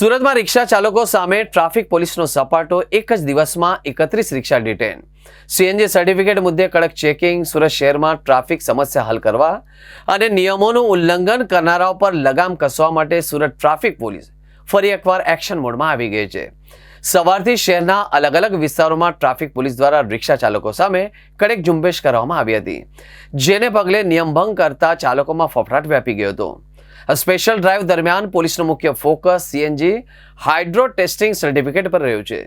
સુરતમાં રિક્ષા ચાલકો સામે ટ્રાફિક પોલીસનો સપાટો, એક જ દિવસમાં 31 રિક્ષા ડિટેન. સીએનજી સર્ટિફિકેટ મુદ્દે કડક ચેકિંગ. સુરત શહેરમાં ટ્રાફિક સમસ્યા હલ કરવા અને નિયમોનું ઉલ્લંઘન કરનારાઓ પર લગામ કસવા માટે સુરત ટ્રાફિક પોલીસ ફરી એકવાર એક્શન મોડમાં આવી ગઈ છે. સવારથી શહેરના અલગ અલગ વિસ્તારોમાં ટ્રાફિક પોલીસ દ્વારા રિક્ષા ચાલકો સામે કડક ઝુંબેશ કરવામાં આવી હતી, જેને પગલે નિયમભંગ કરતા ચાલકોમાં ફફડાટ વ્યાપી ગયો હતો. સ્પેશિયલ ડ્રાઈવ દરમિયાન પોલીસનો મુખ્ય focus CNG hydro testing certificate પર રહ્યું છે.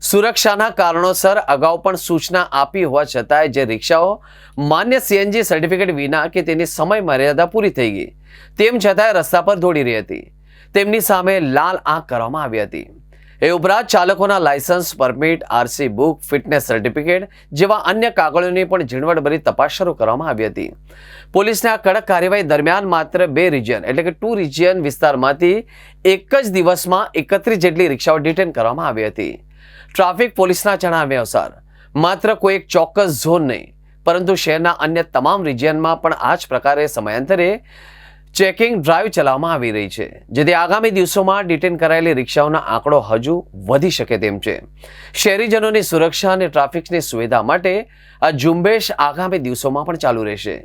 સુરક્ષાના કારણોસર અગાઉ પણ સૂચના આપી હોવા છતાંય જે રિક્ષાઓ માન્ય સીએનજી સર્ટિફિકેટ વિના કે તેની સમય મર્યાદા પૂરી થઈ ગઈ તેમ છતાંય રસ્તા પર દોડી રહી હતી, તેમની સામે લાલ આંખ કરવામાં આવી હતી. એ ઉપરાંત ચાલકોના licence, permit, RC book, fitness certificate જેવા અન્ય કાગળોની પણ ઝીણવટભરી તપાસ શરૂ કરવામાં આવી હતી. પોલીસને આ કડક કાર્યવાહી દરમિયાન માત્ર 2 રિજિયન એટલે કે 2 રિજિયન વિસ્તારમાંથી એક જ દિવસમાં 31 જેટલી રિક્ષાઓ ડિટેન કરવામાં આવી હતી. ટ્રાફિક પોલીસના જણાવ્યા અનુસાર માત્ર કોઈ એક ચોક્કસ ઝોન નહીં, પરંતુ શહેરના અન્ય તમામ રિજિયનમાં પણ આ જ પ્રકારે સમયાંતરે ચેકિંગ ડ્રાઈવ ચલાવવામાં આવી રહી છે, જેથી આગામી દિવસોમાં ડિટેન કરાયેલી રિક્ષાઓનો આંકડો હજુ વધી શકે તેમ છે. શહેરીજનોની સુરક્ષા અને ટ્રાફિકની સુવિધા માટે આ ઝુંબેશ આગામી દિવસોમાં પણ ચાલુ રહેશે.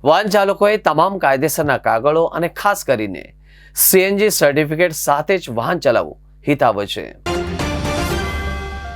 વાહન ચાલકોએ તમામ કાયદેસરના કાગળો અને ખાસ કરીને સીએનજી સર્ટિફિકેટ સાથે જ વાહન ચલાવવું હિતાવહ છે.